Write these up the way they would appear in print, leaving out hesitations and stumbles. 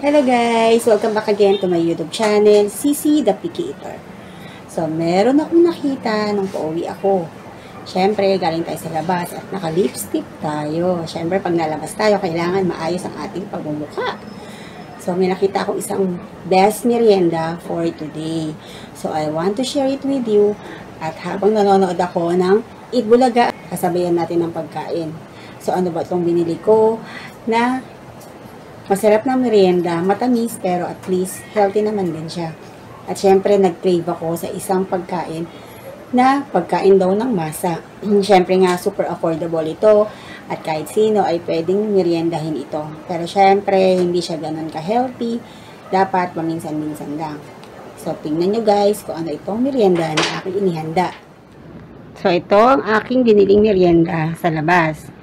Hello guys! Welcome back again to my YouTube channel, CC The Picky Eater. So, meron akong nakita nung pauwi ako. Siyempre, galing tayo sa labas at naka-lipstick tayo. Siyempre, pag nalabas tayo, kailangan maayos ang ating pagmumukha. So, may nakita akong isang best merienda for today. So, I want to share it with you. At habang nanonood ako ng Eat Bulaga, kasabayan natin ng pagkain. So, ano ba itong binili ko na masarap na merienda, matamis, pero at least healthy naman din siya. At syempre, nag-crave ako sa isang pagkain na pagkain daw ng masa. Syempre nga, super affordable ito at kahit sino ay pwedeng meriendahin ito. Pero syempre, hindi siya ganun ka-healthy. Dapat paminsan-minsan lang. So, tingnan nyo guys kung ano itong merienda na aking inihanda. So, ito ang aking biniling merienda sa labas.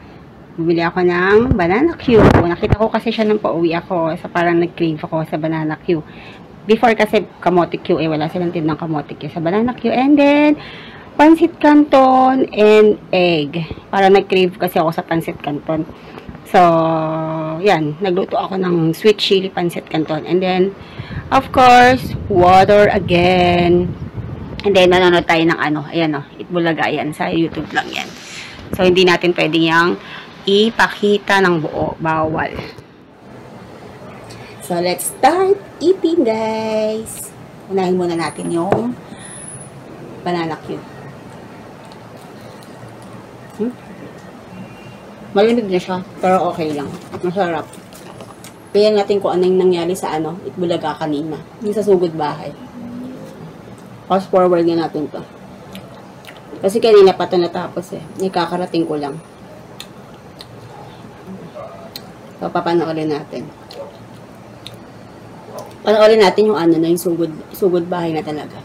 Bumili ako ng banana Q. Nakita ko kasi siya nung pauwi ako. So, parang nag-crave ako sa banana Q. Before kasi kamote Q, wala silang tindang kamote Q. Sa banana Q. And then, pansit canton and egg. Parang nag-crave kasi ako sa pansit canton. So, yan. Nagluto ako ng sweet chili pansit canton. And then, of course, water again. And then, nanonood tayo ng ano. Ayan o. Eat Bulaga. Ayan. Sa YouTube lang yan. So, hindi natin pwedeng yung ipakita ng buo. Bawal. So, let's start eating, guys. Unahin muna natin yung banana Q. Malamig na siya, pero okay lang. Masarap. Kaya natin kung ano yung nangyari sa Eat Bulaga kanina. Yung sa sugod bahay. Fast forward na natin to. Kasi kanina pa ito natapos eh. Ikakarating ko lang. So, papanoorin natin. Panoorin natin yung yung sugod bahay na talaga.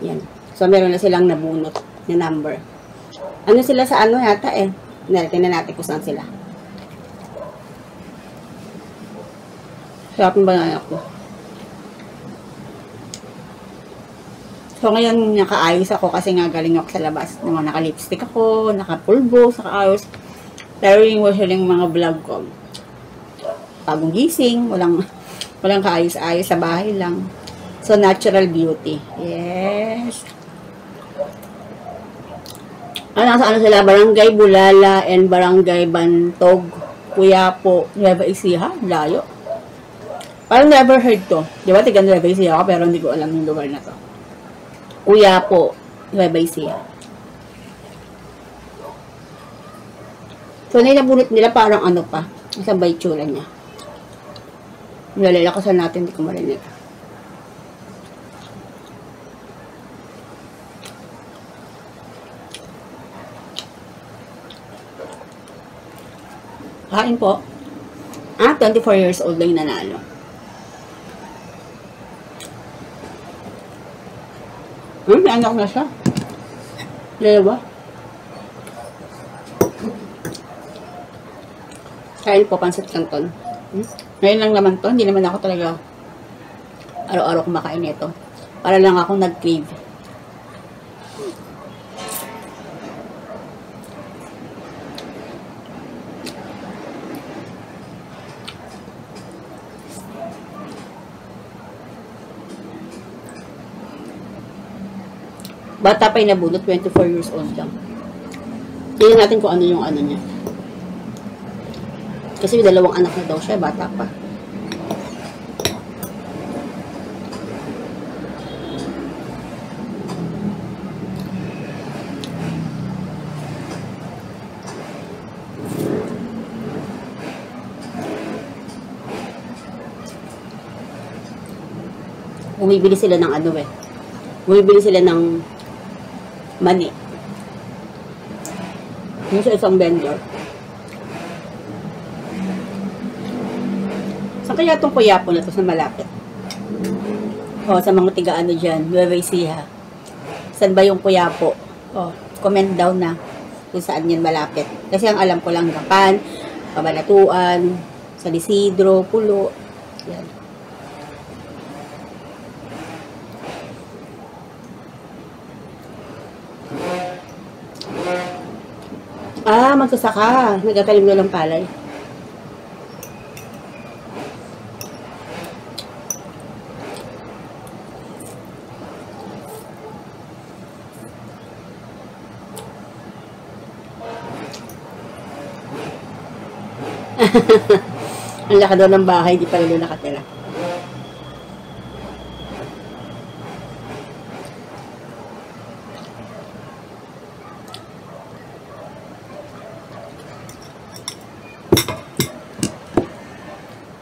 Yan. So, meron na silang nabunot na number. Ano sila sa yata eh. Tingnan natin kung saan sila. Sarap yung banana ko. So, ngayon nakaayos ako kasi nga galing ako sa labas. Naka-lipstick ako, naka-pulbo, naka-ayos. Pero yung mga vlog ko, bagong gising, walang kaayos-ayos sa bahay lang. So, natural beauty. Yes. Nasa sila? Barangay Bulala and Barangay Bantog, Quiapo, Nueva Ecija. Layo. Parang never heard to. Di ba? Tiga Nueva Ecija ako, pero hindi ko alam yung lugar na to. Quiapo, Nueva Ecija. So, nilabunot nila parang pa. Isang ba itsura niya. Nilalakasan natin, hindi ko marinig. Kain po. 24 years old lang yung nanalo. May anak na siya. Dalawa. Kain po, pansit canton. Ngayon lang naman to. Hindi naman ako talaga araw-araw kumakain nito. Para lang akong nag-crave. Bata pa yung nabunot, 24 years old lang. Tingnan natin kung ano yung niya. Kasi may dalawang anak na daw siya, bata pa. Bumibili sila ng Bumibili sila ng mani. Yung sa isang vendor. Saan kaya itong Quiapo na ito sa malapit? O, sa mga tiga dyan, Nueva Ecija. Saan ba yung Quiapo? O, comment down na kung saan yan malapit. Kasi ang alam ko lang Gapan, Cabanatuan, San Isidro, Pulo. Yan. Magsasaka. Nagtatalim na ng palay. Ang laki daw ng bahay, di pala doon nakatira.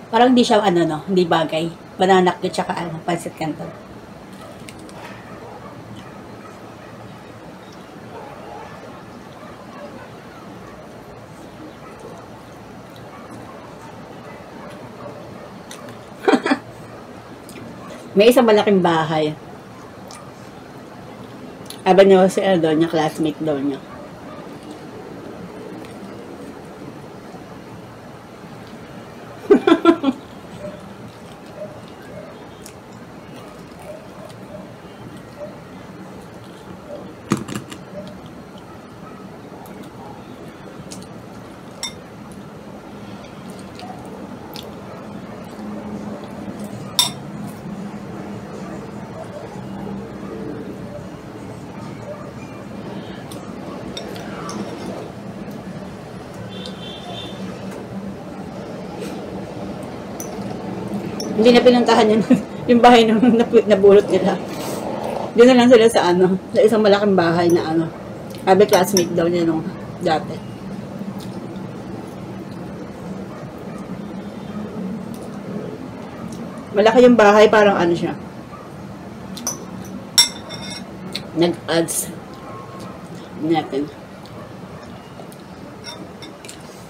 Parang hindi siya, ano, no, hindi bagay. Banana cue tsaka, ano, pancit canton. May isang malaking bahay. Aba niyo si daw niya, classmate daw niya. Hindi na pinuntahan yun. Yung bahay nung nabulot nila. Doon na lang sila sa ano, sa isang malaking bahay na ano. Sabi classmate daw niya nung dati. Malaki yung bahay, parang ano siya. Nag-ads natin.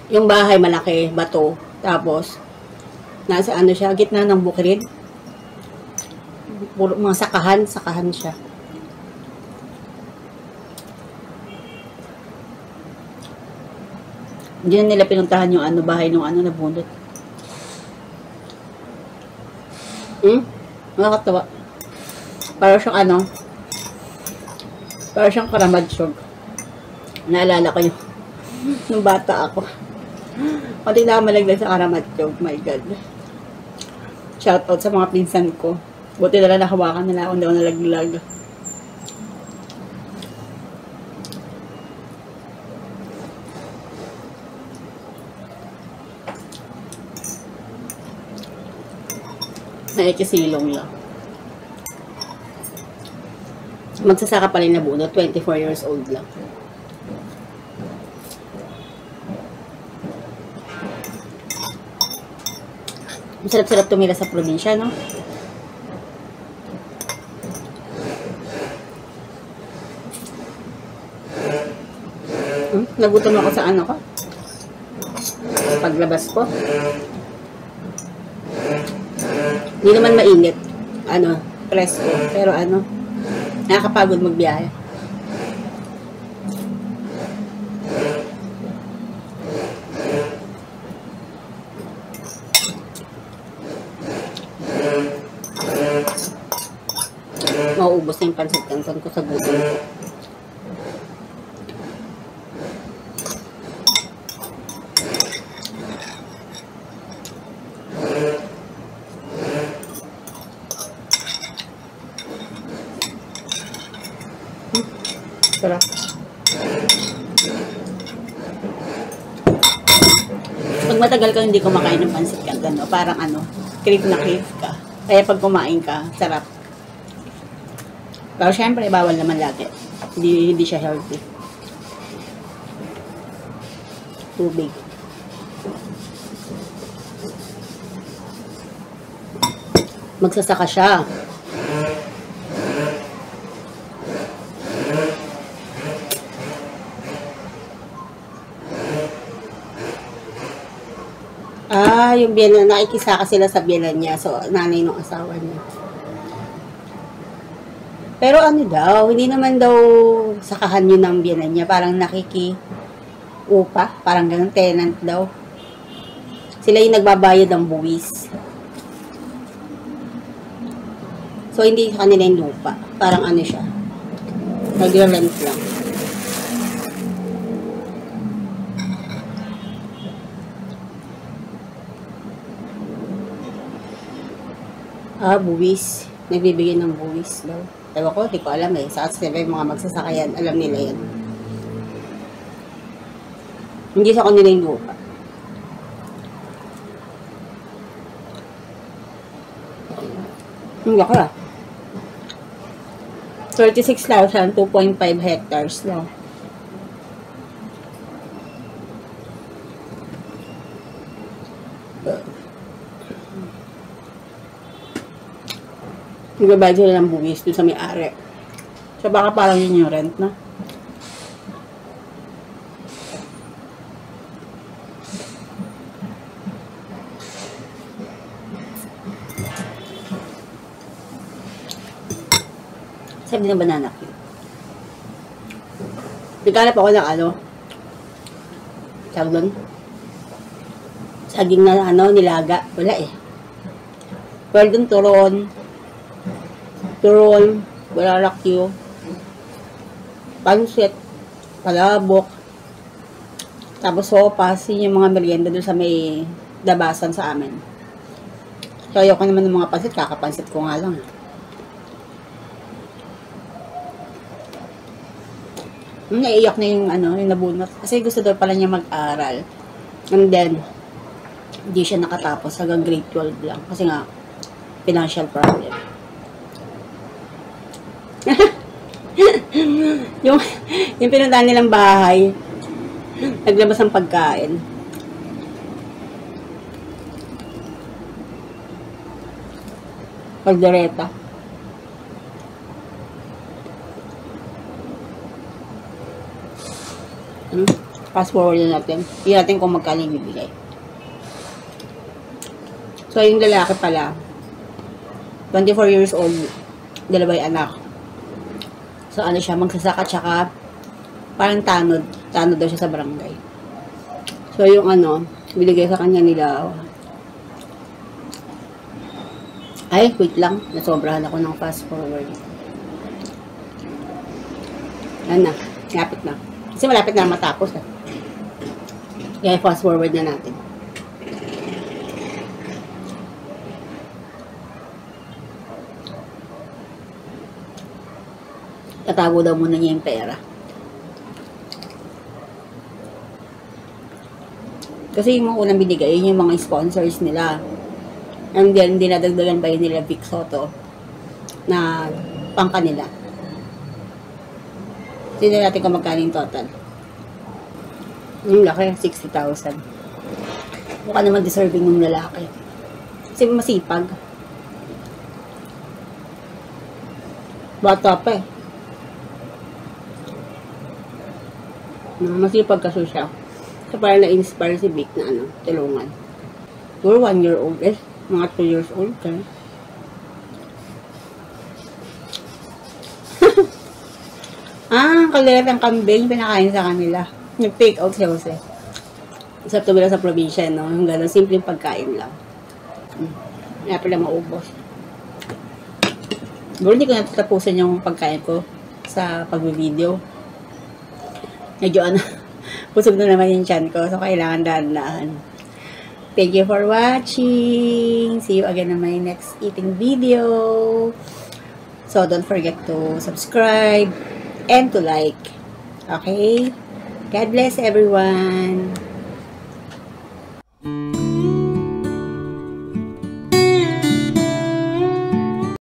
Yung bahay malaki, bato. Tapos, nasa ano siya, gitna ng bukid. Puro mga sakahan siya. Hindi na nila pinuntahan yung ano, bahay nung ano, nabunot. Nakakatawa. Para siyang ano, para siyang Karamadsog. Naalala ko yung nung bata ako. Pati na malaglag sa Karamadsog. My God. Shoutout sa mga pinsan ko. Buti na lang nakawakan nila akong daw nalaglag. Naikisilong lang. Magsasaka pa rin na bunot. 24 years old lang. Masarap-sarap tumira sa probinsya, no? Nagutom ako sa ano ko? Paglabas ko. Hindi naman mainit. Ano, presko. Pero ano, nakakapagod magbiyahe. Mauubos na yung pancit canton ko sa gutom ko. Sarap. Pag matagal ka hindi kumakain ng pancit canton, no? Parang ano, crave na crave ka. Kaya pag kumain ka, sarap. Pero syempre, bawal naman lagi. Hindi siya healthy. Tubig. Magsasaka siya. Yung biyanan, nakikisaka sila sa biyanan niya. So, nanay ng asawa niya. Pero ano daw, hindi naman daw sakahan yun ng biyanan niya. Parang nakiki-upa. Parang ganun, tenant daw. Sila yung nagbabayad ng buwis. So, hindi sa kanila yung lupa. Parang ano siya. Nag-rent lang. Buwis. Nagbibigay ng buwis daw. Ewan ko, di ko alam eh. Sa sila yung mga magsasakayan, alam nila yan. Hindi sa kanila yung lupa. Ang laki ah. 36,000, 2.5 hectares lang. Nagbabayad sila ng buwis dun sa may-ari. So baka parang yun yung rent, no? Sabi ng banana cue. Nagkalap ako ng ano, tawag doon, saging na ano, nilaga. Wala eh. Well dun, turon, balalakyo, pansit, palabok, tapos sopas, yun yung mga merienda doon sa may dabasan sa amin. So ayoko naman ng mga pansit, kakapansit ko nga lang. Naiiyak na yung ano, yung nabunot. Kasi gusto daw pala niya mag-aral. And then, hindi siya nakatapos hanggang grade 12 lang. Kasi nga, financial problem. yung pinuntahan nilang bahay, naglabas ng pagkain. Pagdareta. Fast forward na natin. Hindi natin kung magkano yung bibigay. So, yung lalaki pala, 24 years old, dalaway anak. So, ano siya, magsasaka, tsaka parang tanod daw siya sa barangay. So, yung ano, binigay sa kanya nila, ay, wait lang, nasobrahan ako ng fast forward. Ano na, lapit na. Kasi malapit na matapos. Kaya fast forward na natin. Tatago daw muna niya yung pera. Kasi yung mga unang binigay, yun yung mga sponsors nila. And then, dinadagdagan pa yun nila Vic Soto na pang kanila. Tignan natin kung magkano yung total. Yung laki, 60,000. Mukha naman deserving ng lalaki. Kasi masipag. Bata pa eh. Masipag kasi siya. So parang na-inspire si Vic na ano, tulungan. Siguro 1 year old eh. Mga 2 years old ka. Kaldereta ng kambing, pinakain sa kanila. Nag-take out siya kasi. Sa tubila sa probinsya, no? Yung gano'n, simpleng pagkain lang. Kaya pala maubos. Siguro hindi ko natatapusin yung pagkain ko sa pag-video. Medyo ano, pusog na naman yung tiyan ko, so kailangan dahan-dahan. Thank you for watching. See you again on my next eating video. So don't forget to subscribe and to like. Okay? God bless everyone.